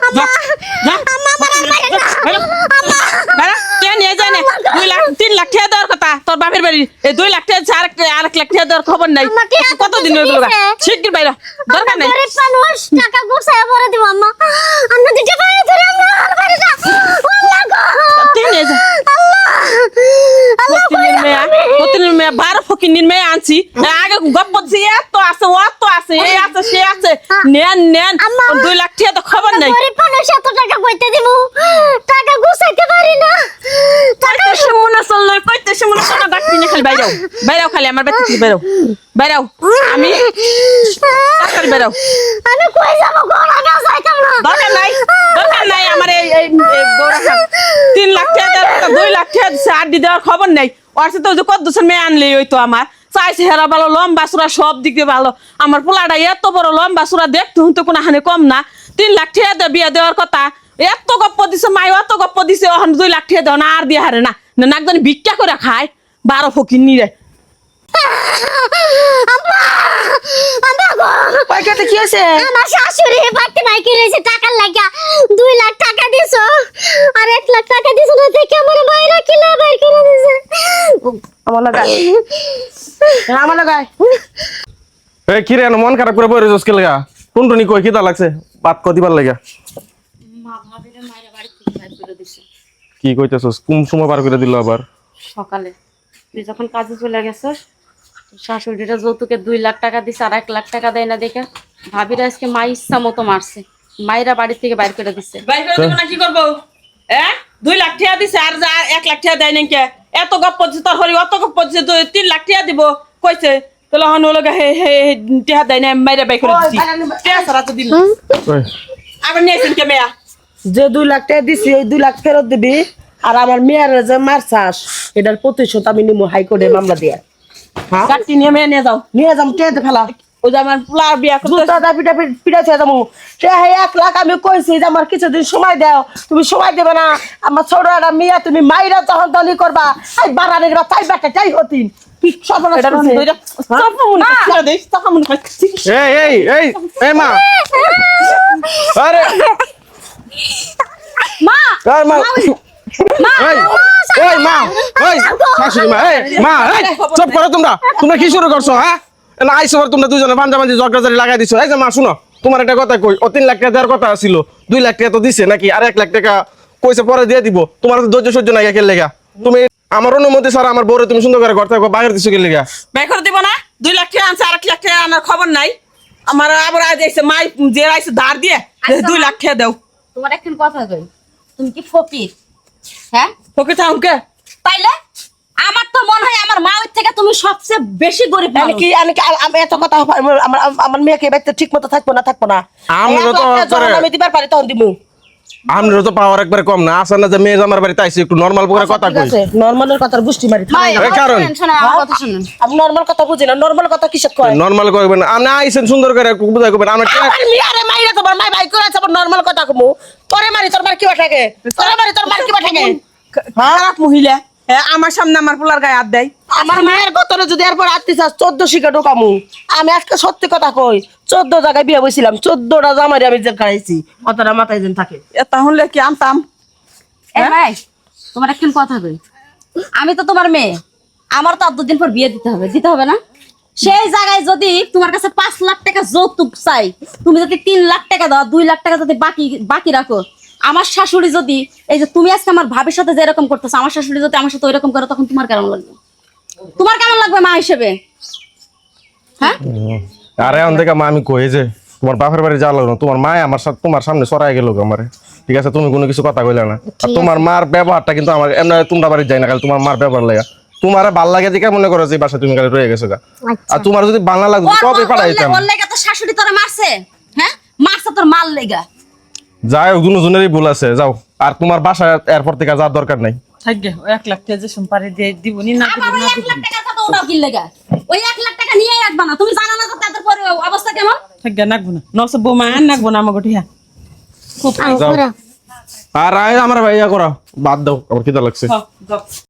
$3 লাখ দেওয়ার কথা তোর বাপের বাড়ি, এই 2 লাখ টাকা আরেক লাখ টাকা দেওয়ার খবর নাই। কতদিন হয়ে গেল? শিগগির বাইরে, দরকার নাই। টাকা গোছায় পরে দিব আম্মা। আমরা দিতে পারি ধরে আমরা আর বাড়ি যা। আল্লাহ গো। প্রতিদিন মেয়ে 12 ফকিনির মেয়ে আনছি। আগে গপ্প দিয়ে এত আছে, অত আছে, এই আছে, সে আছে, নেন 2 লাখ টাকা তো খবর নাই। গরিব মানুষ এত টাকা কইতে দিব, টাকা গোছাইতে পারি না। কইতে মনে চল না, কইতে মনে চল না, ডাকবি না, খালি বাইরাও খালি আমার বাড়ি থেকে বাইরাও আমি তাড়াতাড়ি বাইরাও। আমি কই যাব গো, আমি যাইতাম না। দরকার নাই আমার এই বড় 3 লাখ টাকা দেওয়ার কথা, 2 লাখ টাকা দিছে, আর দেওয়ার খবর নাই। ওর সাথে যে কত দুজন মেয়ে আনলেই হইতো আমার। চাইছে হেরা ভালো, লম্বা চূড়া সব দিক দিয়ে ভালো। আমার পোলাটা এত বড় লম্বা চূড়া, দেখতে হুনতে কোনো হানি কম না। 3 লাখ টাকা দিয়ে বিয়ে দেওয়ার কথা, এত গপ্প দিছে মাই, অত গপ্প দিছে, 2 লাখ টাকা দেওয়া না, আর দিয়ে হারে না। নাকদানি ভিক্ষা করে খায় 12 ফকির নিরে। কি আছে? আমার শাশুড়ি বাড়তে নাই কি রয়েছে টাকার লাগা। 2 লাখ টাকা দিছো আর 1 লাখ টাকা দিছো না, দেখে আমার বাইরে কিলা বাইর করে দিছে। আমার লাগাই এই কি রে, মন খারাপ করে বইরে জসকে লাগা? কোনটনি কই কিতা লাগছে? বাত ক দিবার লাগা। মা ভাবিরে মায়ের বাড়ি থেকে বাইর করে দিছে। কি কইতাছস? কোন সময় বার করে দিল আবার? সকালে তুই যখন কাজে চলে গেছস, শাশুড়িটা যৌতুকে 2 লাখ টাকা দিছে, আর 1 লাখ টাকা দেয় না দেখে ভাবিরা আজকে মা ইচ্ছা মতো মারছে। মায়েরা বাড়ি থেকে বাইর করে দিছে। বাইর করে দেব না, কি করবো? 2 লাখ টাকা দিছে, আর 1 লাখ টাকা দেয় নাকি? এত গপ্প দিছে তোর হরি, অত গপ্প দিছে, 3 লাখ টাকা দিব কইছে। তাহলে হন হলো হে টাকা দেয় না, মাইরা বাই করে দিছি। টাকা ছাড়া তো দিল ওই আবার নিয়েছেন কে মেয়া? যে 2 লাখ টাকা দিছি, ওই 2 লাখ ফেরত দিবি। আর আমার মেয়ের যে মারছাস, এটার প্রতিশোধ আমি নিমু হাইকোর্টে মামলা দিয়া। হ্যাঁ, কাটি নিয়ে মেয়ে নিয়ে যাও। নিয়ে যাম টেতে ফেলা। ওই যে আমার পোলার বিয়া করতে জুতা পিটাছে যাবো। সে 1 লাখ আমি কইছি যে আমার কিছুদিন সময় দাও, তুমি সময় দেবে না। আমার ছোট একটা মেয়ে, তুমি মাইরা তখন তনি করবা। এই বাড়ারে তাই বেটা তাই হতিন। কি সর্বনাশ এটা করছে? ধইরা সব মনে করে দেই, সব মনে করে। এই মা, আরে মা এই মা, এই মা, এই শাশুড়ি মা, এই মা, এই চুপ করো তোমরা কি শুরু করছো? হ্যাঁ, না আইসো তোমরা দুজনে বান্দাবান্দি ঝগড়াঝাড়ি লাগাই দিছো। এই যে মা শুনো, তোমার একটা কথা কই, 3 লাখ টাকা দেওয়ার কথা ছিল, 2 লাখ টাকা তো দিছে নাকি, আর 1 লাখ টাকা কইছে পরে দিয়ে দিব। তোমার তো ধৈর্য সহ্য নাই কে লেগা? তুমি আমার অনুমতি ছাড়া আমার বউরে তুমি সুন্দর করে ঘর থেকে বাইরে দিছো কে লেগা? বাই করে দিব না? 2 লাখ টাকা আনছে, আর 1 লাখ টাকা আনার খবর নাই। আমার আবার আজ এসে মাই যে আইছে ধার দিয়ে 2 লাখ টাকা দাও। তোমার এখন কথা কই, তুমি কি ফকির? হ্যাঁ, ওকে থামকে তাইলে আমার তো মনে হয় আমার মা ওই থেকে তুমি সবচেয়ে বেশি গরিব আমি মানুষ। কি আমি এত কথা আমার মেয়েকে বাইতে ঠিক মতো থাকবো না আমরা তো আমি দিবার পারি তখন দিমু। আমরা তো পাওয়ার একবারে কম না, আসলে না যে মেয়ে আমার বাড়িতে আইছে, একটু নরমাল করে কথা কই। নরমালের কথার গুষ্টি মারি মা, এই কারণ শোনেন, আমার কথা শুনুন। আমি নরমাল কথা বুঝি না। নরমাল কথা কিসব কয়? নরমাল করবেন, আপনি আইছেন সুন্দর করে বুঝাই করবেন। আমরা আমার মিয়ারে মাইরা তোমার মাই ভাই করে আছে, নরমাল কথা কমু। তোরে মারি তোর মার কি বাটাকে? তোরে মারি তোর মার কি বাটাকে? খারাপ মহিলা, আমার সামনে আমার পোলার গায়ে হাত দেয়। আমার মায়ের গতরে যদি এরপর আত্মীয় 14 শিখে ঢোকামু। আমি আজকে সত্যি কথা কই, 14 জায়গায় বিয়ে বসছিলাম, 14টা জামাই আমি জেল খাইছি। অতটা মাথায় যেন থাকে। তাহলে কি আনতাম? এই ভাই, তোমার এখন কথা কই, আমি তো তোমার মেয়ে, আমার তো আর 2 দিন পর বিয়ে দিতে হবে না? সেই জায়গায় যদি তোমার কাছে 5 লাখ টাকা যৌতুক চাই, তুমি যদি 3 লাখ টাকা দাও, 2 লাখ টাকা যদি বাকি রাখো, আমার শাশুড়ি যদি এই যে তুমি আজকে আমার ভাবির সাথে যে এরকম করতেছো, আমার শাশুড়ি যদি আমার সাথে ওইরকম করে, তখন তোমার কেমন লাগবে? তোমার কেমন লাগবে মা হিসেবে? হ্যাঁ, আরে অন দেখা মা, আমি কই যে তোমার বাপের বাড়ি যাওয়া লাগলো, তোমার মা আমার সাথে তোমার সামনে সরাই গেল আমারে। ঠিক আছে, তুমি কোনো কিছু কথা কইলে না। আর তোমার মার ব্যবহারটা কিন্তু আমার এমনি, তোমরা বাড়ি যাই না খালি তোমার মার ব্যবহার লাগা। তোমার ভাল লাগে যে মনে করো যে বাসা তুমি খালি রয়ে গেছো গা। আর তোমার যদি বাংলা লাগতো কবে পাঠাইতাম। ওর লাগা তো শাশুড়ি তোরে মারছে। হ্যাঁ, মারছে তোর মাল লাগা। যাই হোক, দুজনেরই ভুল আছে, যাও। আর তোমার বাসা এরপর থেকে যাওয়ার দরকার নাই। থাকবে 1 লাখ টাকা যে সম্পারে দিয়ে দিবনি না। আবার ওই 1 লাখ টাকার কথা ওটাও কি লাগা? ওই 1 লাখ টাকা নিয়ে রাখবা না? তুমি জানো না তো তাদের পরে অবস্থা কেমন? থাকবে নাকবো না, নসব বৌমা নাকবো না আমাকে ঠিয়া। যাও। আর আমার ভাইয়া করা বাদ দাও, আমার খিদা লাগছে। যাও।